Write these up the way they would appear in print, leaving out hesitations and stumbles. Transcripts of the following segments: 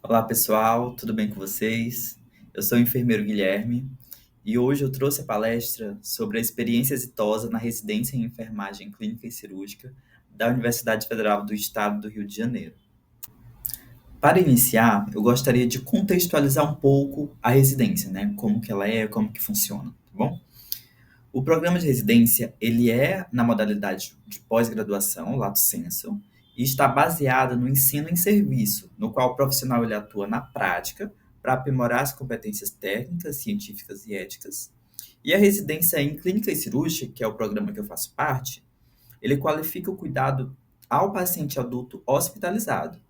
Olá pessoal, tudo bem com vocês? Eu sou o enfermeiro Guilherme e hoje eu trouxe a palestra sobre a experiência exitosa na residência em enfermagem clínica e cirúrgica da Universidade Federal do Estado do Rio de Janeiro. Para iniciar, eu gostaria de contextualizar um pouco a residência, né? Como que ela é, como que funciona, tá bom? O programa de residência, ele é na modalidade de pós-graduação, lato sensu, e está baseado no ensino em serviço, no qual o profissional ele atua na prática para aprimorar as competências técnicas, científicas e éticas. E a residência em clínica e cirúrgica, que é o programa que eu faço parte, ele qualifica o cuidado ao paciente adulto hospitalizado.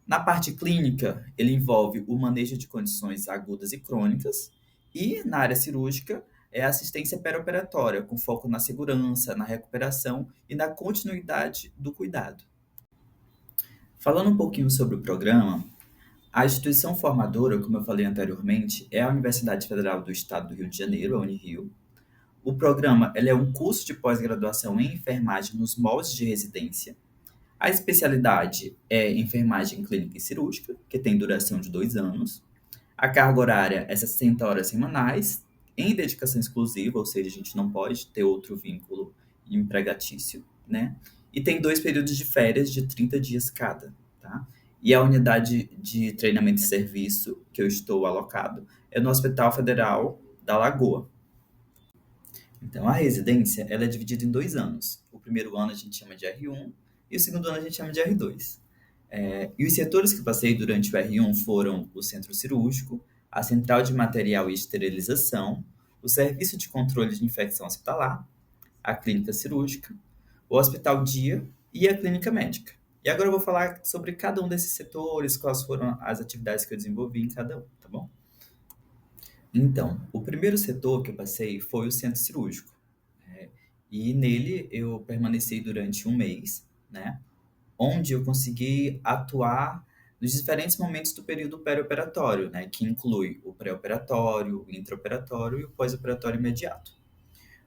Na parte clínica, ele envolve o manejo de condições agudas e crônicas, e na área cirúrgica, é a assistência perioperatória, com foco na segurança, na recuperação e na continuidade do cuidado. Falando um pouquinho sobre o programa, a instituição formadora, como eu falei anteriormente, é a Universidade Federal do Estado do Rio de Janeiro, a Unirio. O programa ele é um curso de pós-graduação em enfermagem nos moldes de residência. A especialidade é enfermagem clínica e cirúrgica, que tem duração de 2 anos. A carga horária é 60 horas semanais, em dedicação exclusiva, ou seja, a gente não pode ter outro vínculo empregatício, né? E tem 2 períodos de férias de 30 dias cada, tá? E a unidade de treinamento e serviço que eu estou alocado é no Hospital Federal da Lagoa. Então, a residência ela é dividida em 2 anos. O primeiro ano a gente chama de R1 e o segundo ano a gente chama de R2. E os setores que eu passei durante o R1 foram o centro cirúrgico, a central de material e esterilização, o serviço de controle de infecção hospitalar, a clínica cirúrgica, o hospital dia e a clínica médica. E agora eu vou falar sobre cada um desses setores, quais foram as atividades que eu desenvolvi em cada um, tá bom? Então, o primeiro setor que eu passei foi o centro cirúrgico. E nele eu permaneci durante um mês, né? Onde eu consegui atuar nos diferentes momentos do período perioperatório, né? Que inclui o pré-operatório, o intraoperatório e o pós-operatório imediato.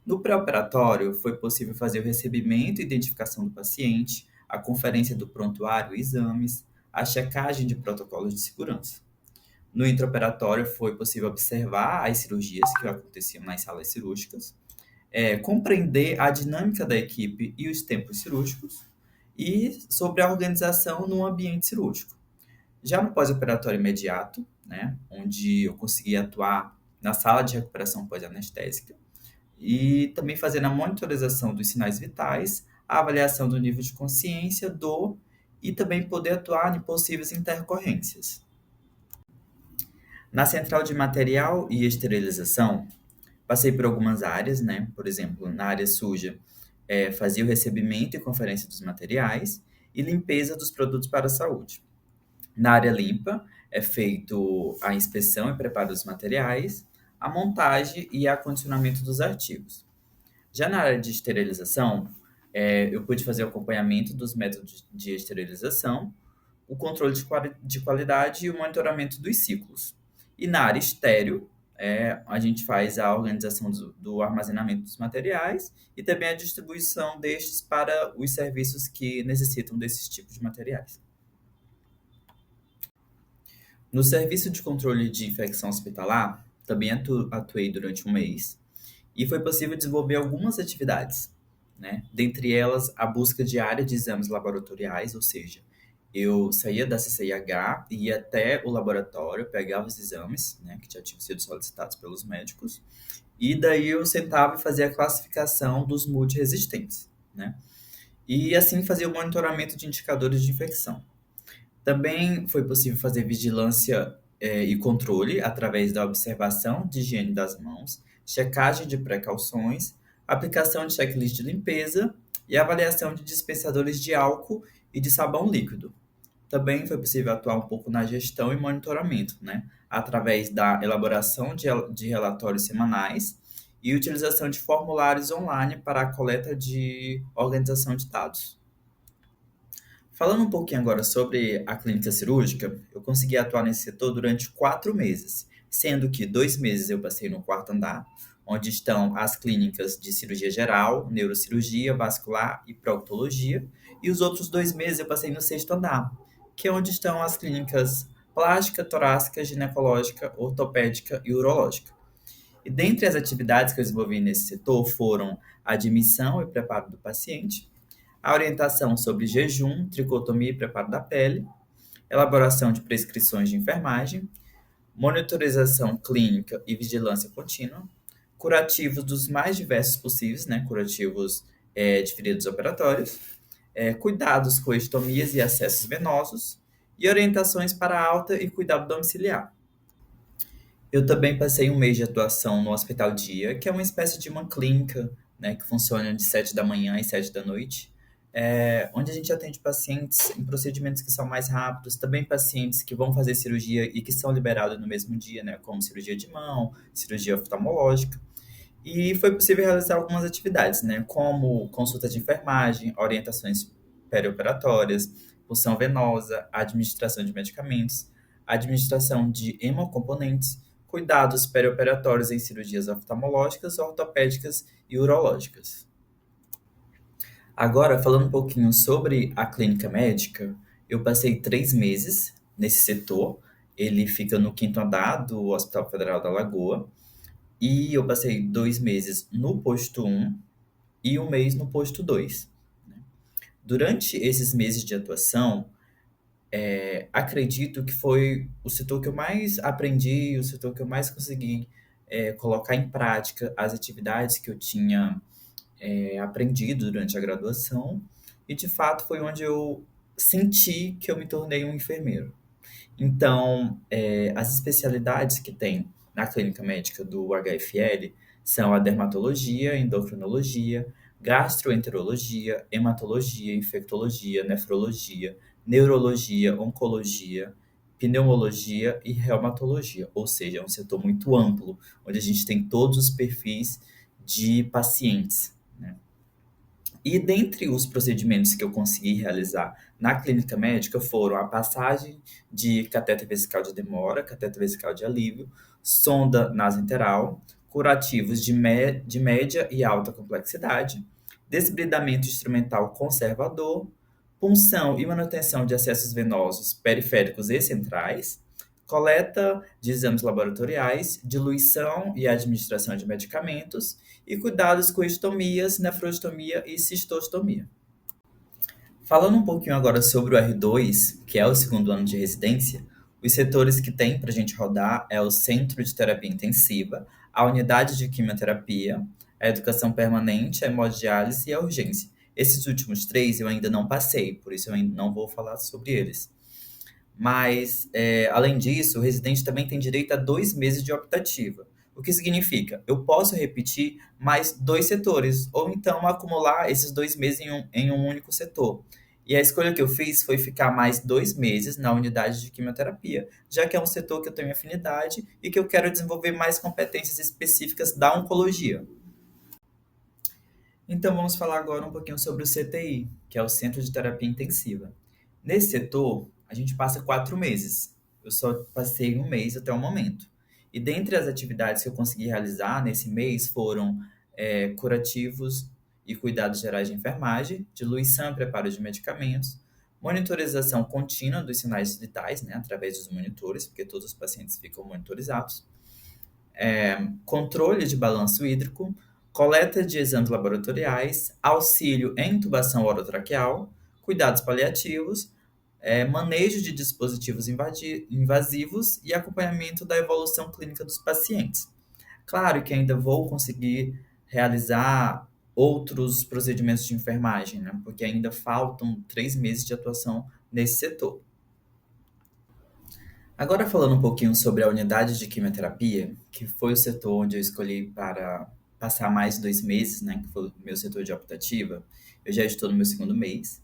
No pré-operatório, foi possível fazer o recebimento e identificação do paciente, a conferência do prontuário e exames, a checagem de protocolos de segurança. No intraoperatório, foi possível observar as cirurgias que aconteciam nas salas cirúrgicas, compreender a dinâmica da equipe e os tempos cirúrgicos, e sobre a organização no ambiente cirúrgico. Já no pós-operatório imediato, né, onde eu consegui atuar na sala de recuperação pós-anestésica, e também fazendo a monitorização dos sinais vitais, a avaliação do nível de consciência, dor e também poder atuar em possíveis intercorrências. Na central de material e esterilização, passei por algumas áreas, né? Por exemplo, na área suja, fazia o recebimento e conferência dos materiais e limpeza dos produtos para a saúde. Na área limpa, é feito a inspeção e preparo dos materiais, a montagem e acondicionamento dos artigos. Já na área de esterilização, eu pude fazer o acompanhamento dos métodos de esterilização, o controle de qualidade e o monitoramento dos ciclos. E na área estéreo, a gente faz a organização do armazenamento dos materiais e também a distribuição destes para os serviços que necessitam desses tipos de materiais. No serviço de controle de infecção hospitalar, também atuei durante um mês e foi possível desenvolver algumas atividades, né? Dentre elas, a busca diária de exames laboratoriais, ou seja, eu saía da CCIH, ia até o laboratório, pegava os exames, né, que já tinham sido solicitados pelos médicos, e daí eu sentava e fazia a classificação dos multiresistentes, né? E assim fazia o monitoramento de indicadores de infecção. Também foi possível fazer vigilância e controle através da observação de higiene das mãos, checagem de precauções, aplicação de checklist de limpeza e avaliação de dispensadores de álcool e de sabão líquido. Também foi possível atuar um pouco na gestão e monitoramento, né? Através da elaboração de relatórios semanais e utilização de formulários online para a coleta de organização de dados. Falando um pouquinho agora sobre a clínica cirúrgica, eu consegui atuar nesse setor durante 4 meses, sendo que 2 meses eu passei no quarto andar, onde estão as clínicas de cirurgia geral, neurocirurgia, vascular e proctologia, e os outros 2 meses eu passei no sexto andar, que é onde estão as clínicas plástica, torácica, ginecológica, ortopédica e urológica. E dentre as atividades que eu desenvolvi nesse setor foram a admissão e preparo do paciente, a orientação sobre jejum, tricotomia e preparo da pele, elaboração de prescrições de enfermagem, monitorização clínica e vigilância contínua, curativos dos mais diversos possíveis, né, curativos de feridos operatórios, cuidados com estomias e acessos venosos e orientações para alta e cuidado domiciliar. Eu também passei um mês de atuação no Hospital Dia, que é uma espécie de uma clínica, né, que funciona de 7 da manhã às 7 da noite, onde a gente atende pacientes em procedimentos que são mais rápidos, também pacientes que vão fazer cirurgia e que são liberados no mesmo dia, né, como cirurgia de mão, cirurgia oftalmológica. E foi possível realizar algumas atividades, né, como consulta de enfermagem, orientações perioperatórias, punção venosa, administração de medicamentos, administração de hemocomponentes, cuidados perioperatórios em cirurgias oftalmológicas, ortopédicas e urológicas. Agora, falando um pouquinho sobre a clínica médica, eu passei 3 meses nesse setor. Ele fica no quinto andar do Hospital Federal da Lagoa. E eu passei 2 meses no posto 1 e um mês no posto 2. Durante esses meses de atuação, acredito que foi o setor que eu mais aprendi, o setor que eu mais consegui colocar em prática as atividades que eu tinha aprendido durante a graduação, e de fato foi onde eu senti que eu me tornei um enfermeiro. Então, as especialidades que tem na clínica médica do HFL são a dermatologia, endocrinologia, gastroenterologia, hematologia, infectologia, nefrologia, neurologia, oncologia, pneumologia e reumatologia. Ou seja, é um setor muito amplo, onde a gente tem todos os perfis de pacientes, né? E dentre os procedimentos que eu consegui realizar na clínica médica foram a passagem de cateter vesical de demora, cateter vesical de alívio, sonda nasoenteral, curativos de média e alta complexidade, desbridamento instrumental conservador, punção e manutenção de acessos venosos periféricos e centrais, coleta de exames laboratoriais, diluição e administração de medicamentos e cuidados com estomias, nefrostomia e cistostomia. Falando um pouquinho agora sobre o R2, que é o segundo ano de residência, os setores que tem para a gente rodar é o Centro de Terapia Intensiva, a Unidade de Quimioterapia, a Educação Permanente, a Hemodiálise e a Urgência. Esses últimos três eu ainda não passei, por isso eu ainda não vou falar sobre eles. Mas, além disso, o residente também tem direito a 2 meses de optativa. O que significa? Eu posso repetir mais 2 setores, ou então acumular esses 2 meses em um único setor. E a escolha que eu fiz foi ficar mais 2 meses na unidade de quimioterapia, já que é um setor que eu tenho afinidade e que eu quero desenvolver mais competências específicas da oncologia. Então vamos falar agora um pouquinho sobre o CTI, que é o Centro de Terapia Intensiva. Nesse setor, a gente passa 4 meses. Eu só passei um mês até o momento. E dentre as atividades que eu consegui realizar nesse mês foram curativos e cuidados gerais de enfermagem, diluição e preparo de medicamentos, monitorização contínua dos sinais vitais, né, através dos monitores, porque todos os pacientes ficam monitorizados, controle de balanço hídrico, coleta de exames laboratoriais, auxílio em intubação orotraqueal, cuidados paliativos, manejo de dispositivos invasivos e acompanhamento da evolução clínica dos pacientes. Claro que ainda vou conseguir realizar outros procedimentos de enfermagem, né? Porque ainda faltam 3 meses de atuação nesse setor. Agora falando um pouquinho sobre a unidade de quimioterapia, que foi o setor onde eu escolhi para passar mais 2 meses, né, que foi o meu setor de optativa, eu já estou no meu segundo mês.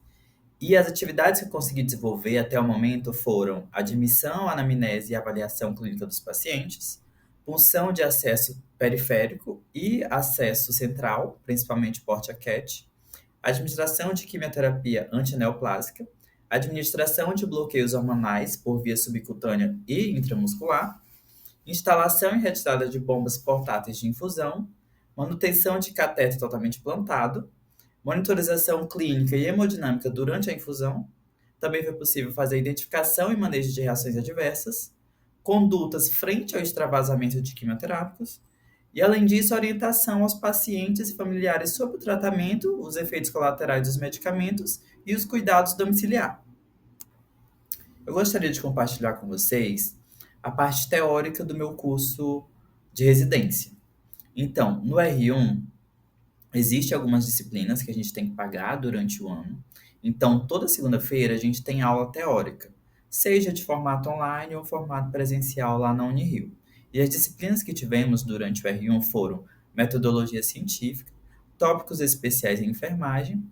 E as atividades que eu consegui desenvolver até o momento foram admissão, anamnese e avaliação clínica dos pacientes, punção de acesso periférico e acesso central, principalmente porte a CAT, administração de quimioterapia antineoplásica, administração de bloqueios hormonais por via subcutânea e intramuscular, instalação e retirada de bombas portáteis de infusão, manutenção de catéter totalmente plantado, monitorização clínica e hemodinâmica durante a infusão, Também foi possível fazer identificação e manejo de reações adversas, condutas frente ao extravasamento de quimioterápicos, e, além disso, orientação aos pacientes e familiares sobre o tratamento, os efeitos colaterais dos medicamentos e os cuidados domiciliar. Eu gostaria de compartilhar com vocês a parte teórica do meu curso de residência. Então, no R1, existem algumas disciplinas que a gente tem que pagar durante o ano. Então, toda segunda-feira a gente tem aula teórica, seja de formato online ou formato presencial lá na Unirio. E as disciplinas que tivemos durante o R1 foram metodologia científica, tópicos especiais em enfermagem,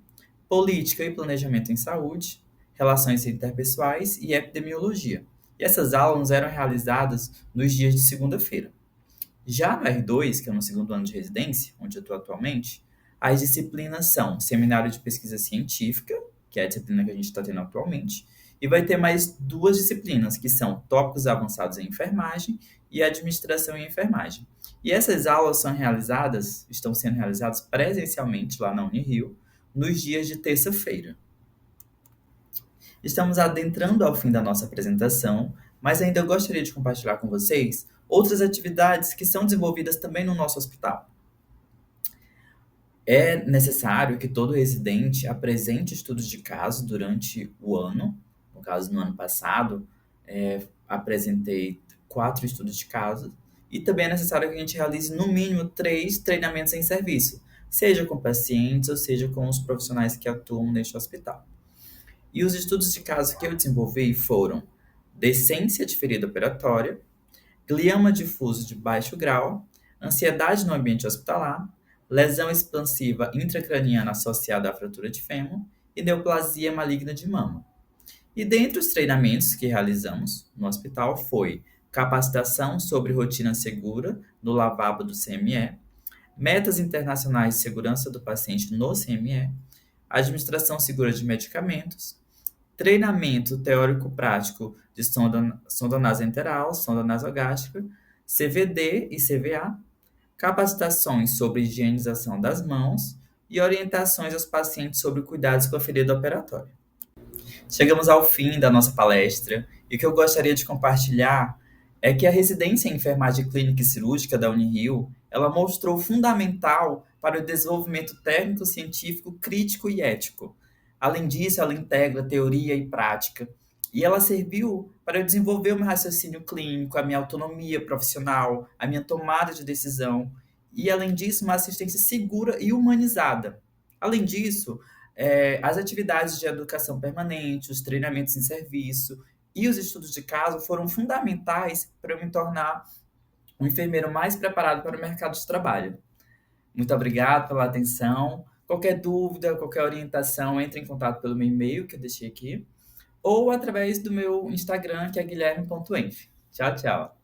política e planejamento em saúde, relações interpessoais e epidemiologia. E essas aulas eram realizadas nos dias de segunda-feira. Já no R2, que é no segundo ano de residência, onde eu estou atualmente, as disciplinas são Seminário de Pesquisa Científica, que é a disciplina que a gente está tendo atualmente, e vai ter mais duas disciplinas, que são Tópicos Avançados em Enfermagem e Administração em Enfermagem. E essas aulas estão sendo realizadas presencialmente lá na Unirio, nos dias de terça-feira. Estamos adentrando ao fim da nossa apresentação, mas ainda gostaria de compartilhar com vocês outras atividades que são desenvolvidas também no nosso hospital. É necessário que todo residente apresente estudos de caso durante o ano. No caso, no ano passado, apresentei 4 estudos de caso. E também é necessário que a gente realize, no mínimo, 3 treinamentos em serviço, seja com pacientes ou seja com os profissionais que atuam neste hospital. E os estudos de caso que eu desenvolvi foram decência de ferida operatória, glioma difuso de baixo grau, ansiedade no ambiente hospitalar, lesão expansiva intracraniana associada à fratura de fêmur e neoplasia maligna de mama. E dentre os treinamentos que realizamos no hospital foi capacitação sobre rotina segura no lavabo do CME, metas internacionais de segurança do paciente no CME, administração segura de medicamentos, treinamento teórico-prático de sonda nasoenteral, sonda nasogástrica, CVD e CVA, capacitações sobre higienização das mãos e orientações aos pacientes sobre cuidados com a ferida operatória. Chegamos ao fim da nossa palestra e o que eu gostaria de compartilhar é que a residência em enfermagem clínica e cirúrgica da Unirio, ela mostrou fundamental para o desenvolvimento técnico, científico, crítico e ético. Além disso, ela integra teoria e prática, e ela serviu para eu desenvolver o meu raciocínio clínico, a minha autonomia profissional, a minha tomada de decisão, e, além disso, uma assistência segura e humanizada. Além disso, as atividades de educação permanente, os treinamentos em serviço e os estudos de caso foram fundamentais para eu me tornar um enfermeiro mais preparado para o mercado de trabalho. Muito obrigado pela atenção. Qualquer dúvida, qualquer orientação, entre em contato pelo meu e-mail que eu deixei aqui, ou através do meu Instagram, que é guilherme.enf. Tchau, tchau.